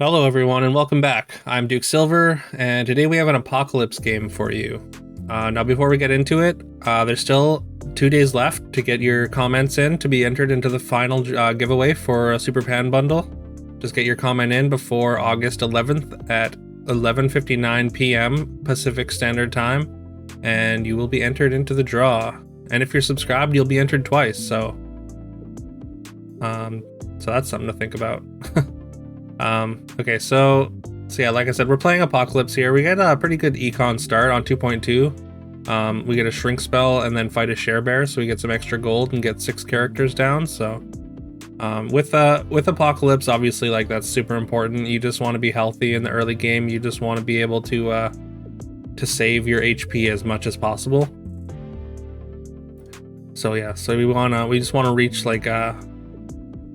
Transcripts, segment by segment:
Hello everyone and welcome back. I'm Duke Silver and today we have an apocalypse game for you. Now before we get into it, there's still 2 days left to get your comments in to be entered into the final giveaway for a Super Pan bundle. Just get your comment in before August 11th at 11:59 p.m. Pacific Standard Time and you will be entered into the draw. And if you're subscribed, you'll be entered twice, so that's something to think about. Okay, so yeah, like I said, we're playing Apocalypse here. We get a pretty good econ start on 2.2. We get a shrink spell and then fight a share bear, so we get some extra gold and get 6 characters down. So with Apocalypse, obviously, like, that's super important. You just want to be healthy in the early game. You just want to be able to save your HP as much as possible. So yeah, so we just want to reach like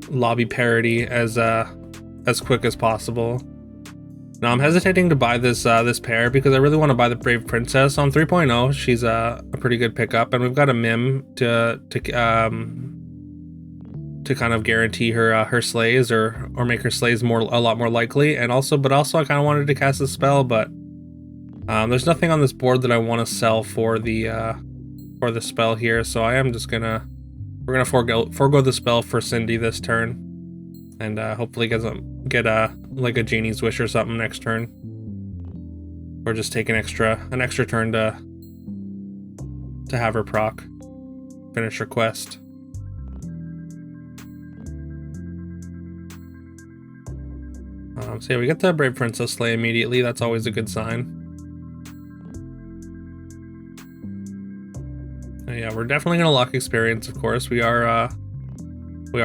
lobby parity as quick as possible. Now I'm hesitating to buy this pair because I really want to buy the Brave Princess on 3.0. She's a pretty good pickup, and we've got a Mim to kind of guarantee her slays or make her slays a lot more likely. And also I kind of wanted to cast a spell, but there's nothing on this board that I want to sell for the spell here, so I am just we're gonna forego the spell for Cindy this turn. And hopefully get like a genie's wish or something next turn, or just take an extra turn to have her proc finish her quest. So yeah, we get the Brave Princess slay immediately. That's always a good sign. Yeah, we're definitely gonna lock experience. Of course, we are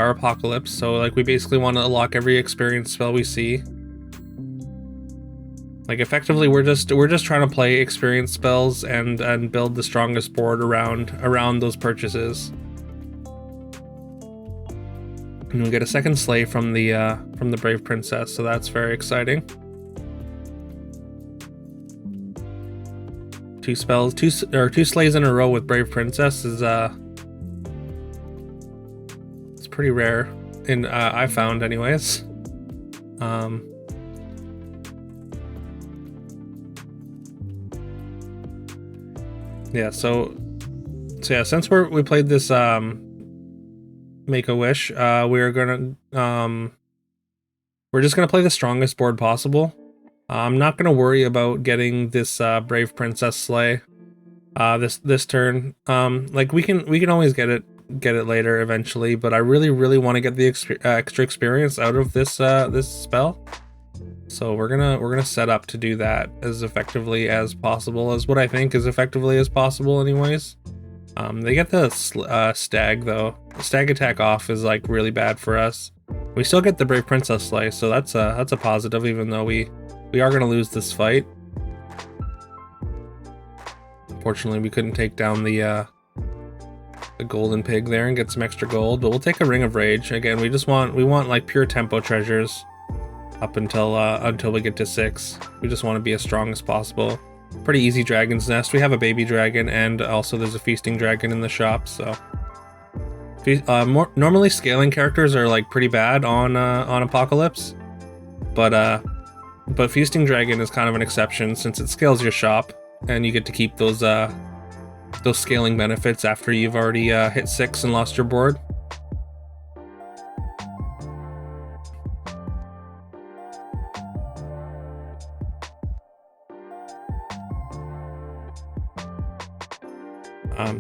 Apocalypse, so like we basically want to unlock every experience spell we see. Like effectively, we're just trying to play experience spells and build the strongest board around those purchases. And we get a second slay from the Brave Princess, so that's very exciting. 2 slays in a row with Brave Princess is pretty rare, and I found anyways. Yeah, so yeah, since we played this Make a Wish, we're just gonna play the strongest board possible. I'm not gonna worry about getting this Brave Princess slay this turn. Like we can always get it later eventually, but I really want to get the extra experience out of this spell. So we're gonna set up to do that as effectively as possible, as what I think is effectively as possible anyways. They get the stag though. The stag attack off is like really bad for us. We still get the Brave Princess slay, so that's a positive, even though we are gonna lose this fight. Unfortunately, we couldn't take down the golden pig there and get some extra gold, but we'll take a Ring of Rage. Again, we want like pure tempo treasures up until we get to 6. We just want to be as strong as possible. Pretty easy Dragon's Nest. We have a baby dragon, and also there's a feasting dragon in the shop, so normally scaling characters are like pretty bad on Apocalypse, but feasting dragon is kind of an exception since it scales your shop and you get to keep those scaling benefits after you've already hit 6 and lost your board.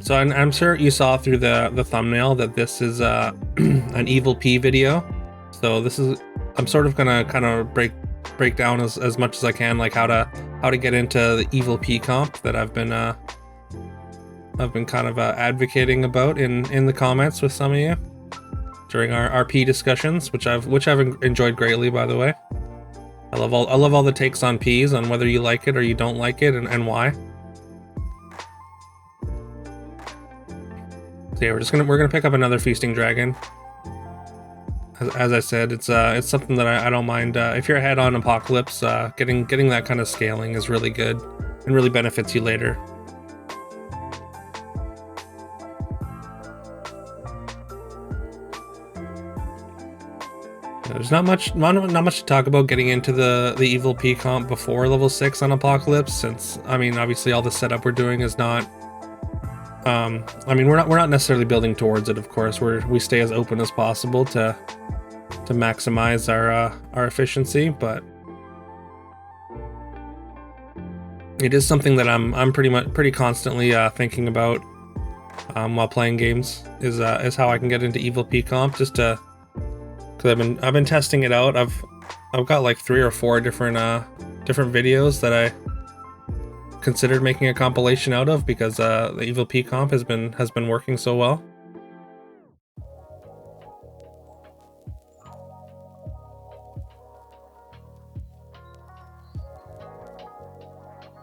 So I'm sure you saw through the thumbnail that this is an Evil Pea video. So I'm sort of gonna kind of break down as much as I can, like how to get into the Evil Pea comp that I've been kind of advocating about in the comments with some of you during our RP discussions, which I've enjoyed greatly, by the way. I love all the takes on peas, on whether you like it or you don't like it, and why. So yeah, we're gonna pick up another feasting dragon. As I said, it's something that I don't mind. If you're ahead on Apocalypse, getting that kind of scaling is really good and really benefits you later. There's not much to talk about getting into the Evil Pea comp before level 6 on Apocalypse, since I mean obviously all the setup we're doing is not. I mean we're not necessarily building towards it. Of course, we stay as open as possible to maximize our efficiency, but it is something that I'm pretty constantly thinking about while playing games is how I can get into Evil Pea comp, just to. Cause I've been testing it out. I've got like 3 or 4 different videos that I considered making a compilation out of, because the Evil Pea comp has been working so well.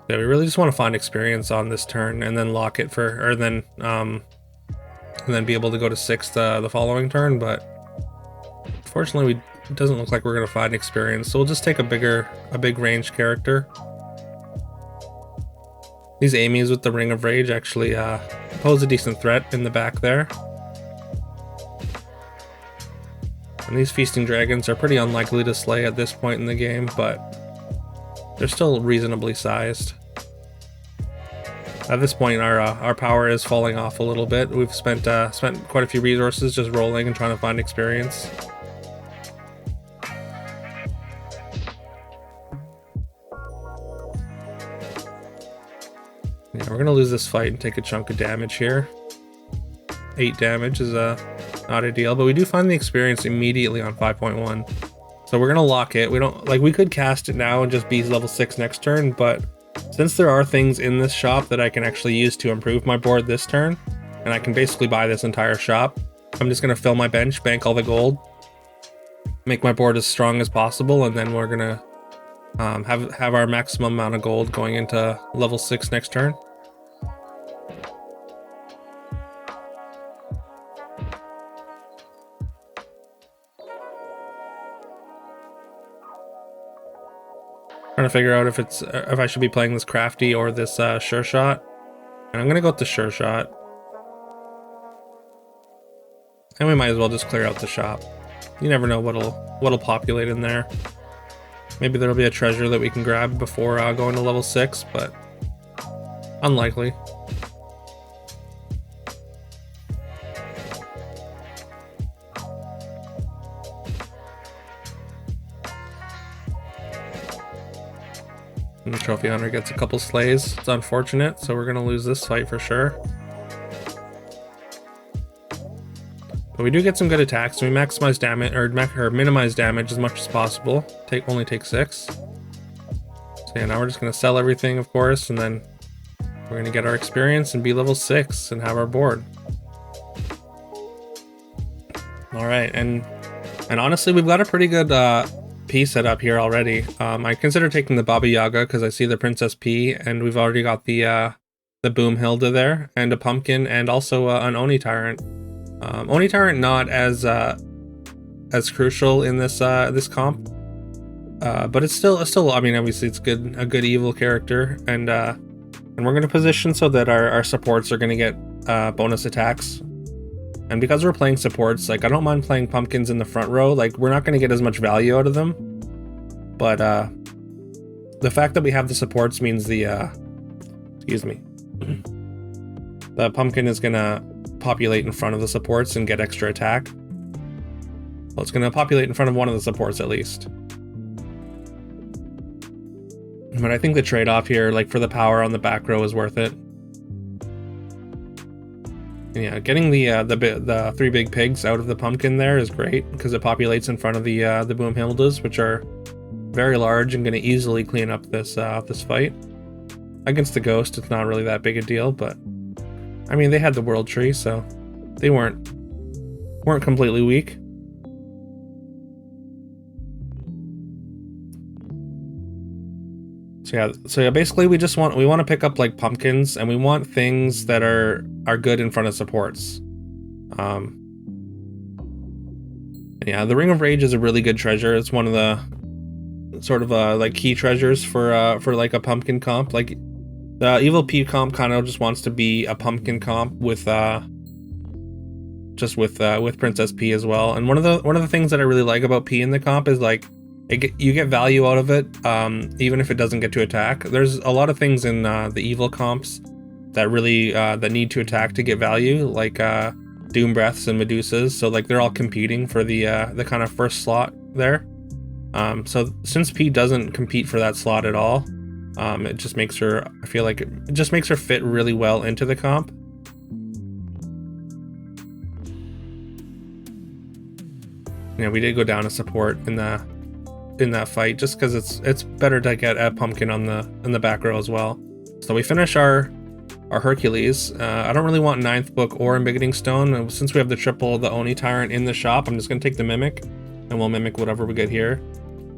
Yeah, we really just want to find experience on this turn and then lock it for, and then be able to go to 6th the following turn, but. Unfortunately, it doesn't look like we're going to find experience, so we'll just take a big range character. These Amy's with the Ring of Rage actually pose a decent threat in the back there. And these Feasting Dragons are pretty unlikely to slay at this point in the game, but they're still reasonably sized. At this point, our power is falling off a little bit. We've spent quite a few resources just rolling and trying to find experience. Yeah, we're gonna lose this fight and take a chunk of damage here. 8 damage is not ideal, but we do find the experience immediately on 5.1. So we're gonna lock it. We could cast it now and just be level 6 next turn, but since there are things in this shop that I can actually use to improve my board this turn, and I can basically buy this entire shop, I'm just gonna fill my bench, bank all the gold, make my board as strong as possible, and then we're gonna have our maximum amount of gold going into level 6 next turn. Trying to figure out if I should be playing this crafty or this sure shot, and I'm gonna go with the sure shot. And we might as well just clear out the shop. You never know what'll populate in there. Maybe there'll be a treasure that we can grab before going to level 6, but unlikely. And the trophy hunter gets a couple slays. It's unfortunate, so we're gonna lose this fight for sure. But we do get some good attacks, and we maximize damage or minimize damage as much as possible. Only take 6. So yeah, now we're just gonna sell everything, of course, and then we're gonna get our experience and be level 6 and have our board. All right, and honestly, we've got a pretty good Pea set up here already. I consider taking the Baba Yaga because I see the Princess Pea, and we've already got the Boom Hilda there, and a pumpkin, and also an Oni Tyrant. Oni Tyrant not as crucial in this comp, but it's still I mean obviously it's a good evil character, and we're going to position so that our supports are going to get bonus attacks. And because we're playing supports, like I don't mind playing pumpkins in the front row. Like we're not going to get as much value out of them, but the fact that we have the supports means the pumpkin is going to populate in front of the supports and get extra attack. Well, it's going to populate in front of one of the supports at least. But I think the trade-off here, like for the power on the back row, is worth it. And yeah, getting the 3 big pigs out of the pumpkin there is great because it populates in front of the Boom Hildas, which are very large and going to easily clean up this fight. Against the ghost, it's not really that big a deal, but I mean, they had the world tree, so they weren't completely weak. So yeah, basically we want to pick up like pumpkins, and we want things that are good in front of supports. Yeah, the Ring of Rage is a really good treasure. It's one of the sort of like key treasures for like a pumpkin comp. Like the Evil Pea comp kind of just wants to be a pumpkin comp with just with Princess P as well. And one of the things that I really like about P in the comp is like you get value out of it, even if it doesn't get to attack. There's a lot of things in the evil comps that really that need to attack to get value, like Doom Breaths and Medusas. So like they're all competing for the kind of first slot there. So since P doesn't compete for that slot at all, it just makes her, I feel like it just makes her fit really well into the comp. Yeah, we did go down a support in that fight just because it's better to get a pumpkin in the back row as well. So we finish our Hercules. I don't really want 9th book or Embiggening Stone. Since we have the triple the Oni Tyrant in the shop, I'm just gonna take the Mimic, and we'll mimic whatever we get here.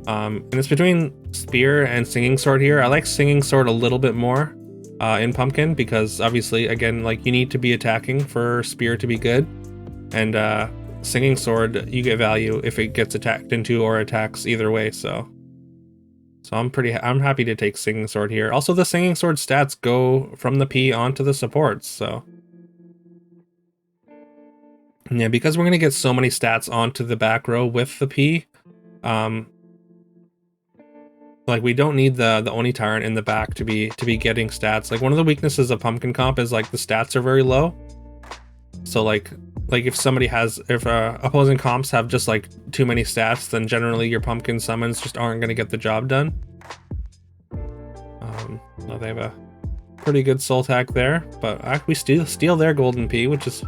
And it's between Spear and Singing Sword here. I like Singing Sword a little bit more in Pumpkin because obviously, again, like you need to be attacking for Spear to be good, and Singing Sword, you get value if it gets attacked into or attacks either way. So I'm happy to take Singing Sword here. Also, the Singing Sword stats go from the P onto the supports. So yeah, because we're gonna get so many stats onto the back row with the P, like we don't need the Oni Tyrant in the back to be getting stats. Like one of the weaknesses of Pumpkin comp is like the stats are very low. So like if opposing comps have just like too many stats, then generally your Pumpkin summons just aren't going to get the job done. So they have a pretty good soul tack there, but we steal their golden P, which is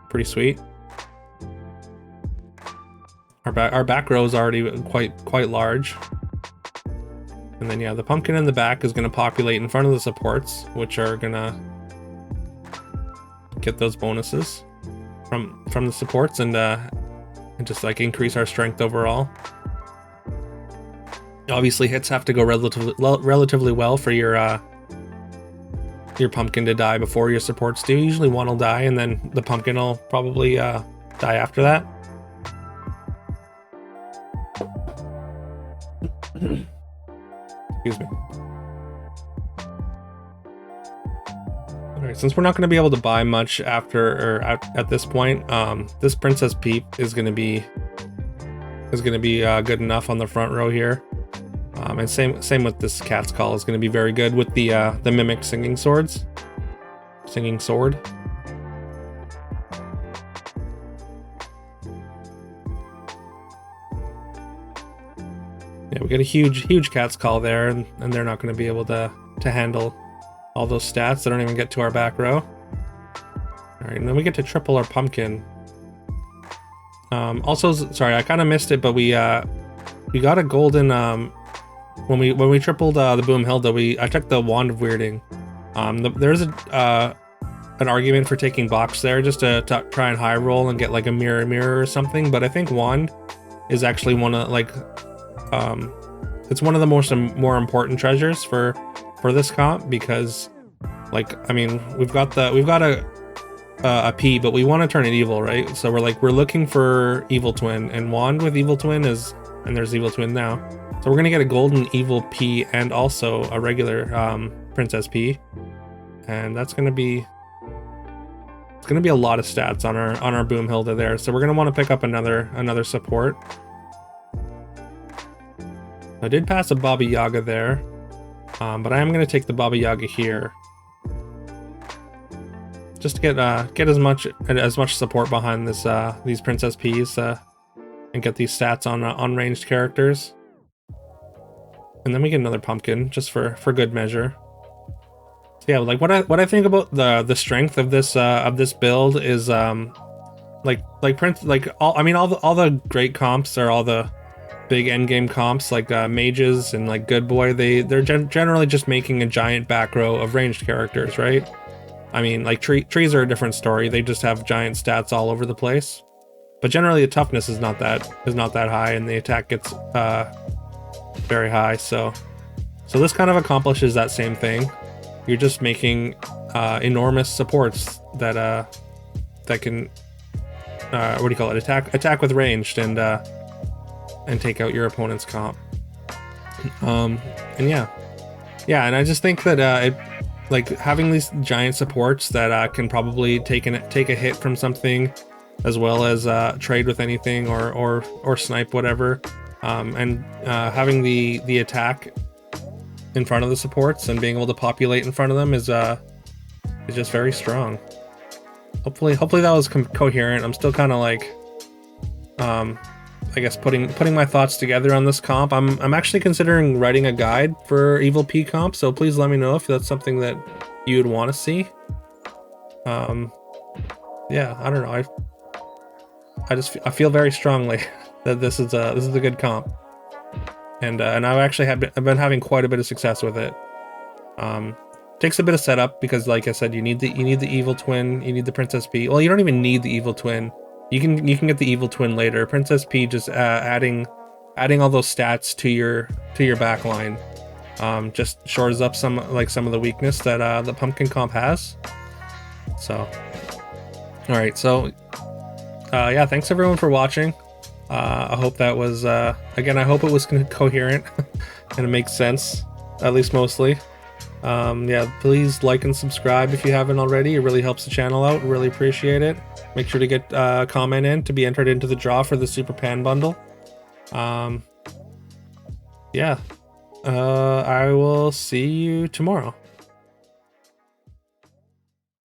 pretty sweet. Our back row is already quite large. And then yeah, the Pumpkin in the back is going to populate in front of the supports, which are going to get those bonuses from the supports and just like increase our strength overall. Obviously hits have to go relatively well for your Pumpkin to die before your supports do. Usually one will die and then the Pumpkin will probably die after that. Excuse me. Alright, since we're not going to be able to buy much after or at this point, this Princess Peep is going to be good enough on the front row here. And same with this Cat's Call is going to be very good with the Mimic Singing Sword. Yeah, we get a huge Cat's Call there, and they're not going to be able to handle all those stats. They don't even get to our back row. Alright, and then we get to triple our Pumpkin. Also, sorry, I kind of missed it, but we got a golden, when we tripled the Boomhilda, I took the Wand of Weirding. There's an argument for taking Box there just to try and high roll and get like a mirror or something, but I think Wand is actually one of like, it's one of the more important treasures for this comp, because like, I mean, we've got a P, but we want to turn it evil, right? So we're looking for Evil Twin, and Wand with Evil Twin and there's Evil Twin now. So we're gonna get a golden Evil P and also a regular Princess P, and it's gonna be a lot of stats on our Boomhilda there. So we're gonna want to pick up another support. I did pass a Baba Yaga there. But I am going to take the Baba Yaga here, just to get as much support behind these Princess Ps, and get these stats on ranged characters. And then we get another Pumpkin just for good measure. So yeah, like what I think about the strength of this build is all the great comps are all the big endgame comps like mages and like Good Boy. They're generally just making a giant back row of ranged characters, right? I mean, like trees are a different story. They just have giant stats all over the place. But generally the toughness is not that high, and the attack gets very high. So this kind of accomplishes that same thing. You're just making enormous supports that can what do you call it? Attack with ranged and take out your opponent's comp. And yeah, and I just think that like having these giant supports that can probably take a hit from something, as well as trade with anything or snipe whatever. And having the attack in front of the supports and being able to populate in front of them is just very strong. Hopefully that was coherent. I'm still kind of like, I guess putting my thoughts together on this comp. I'm actually considering writing a guide for Evil Pea comp, so please let me know if that's something that you would want to see. Yeah, I don't know. I feel very strongly that this is a good comp, and I've been having quite a bit of success with it. Takes a bit of setup because, like I said, you need the evil twin, you need the Princess Pea. Well, you don't even need the evil twin. You can get the evil twin later. Princess Pea just adding all those stats to your back line just shores up some of the weakness that the pumpkin comp has. So, all right, so yeah, thanks everyone for watching. I hope that was again, I hope it was coherent and it makes sense, at least mostly. Yeah, please like and subscribe if you haven't already. It really helps the channel out. Really appreciate it. Make sure to get a comment in to be entered into the draw for the Super Pan bundle. Yeah, I will see you tomorrow.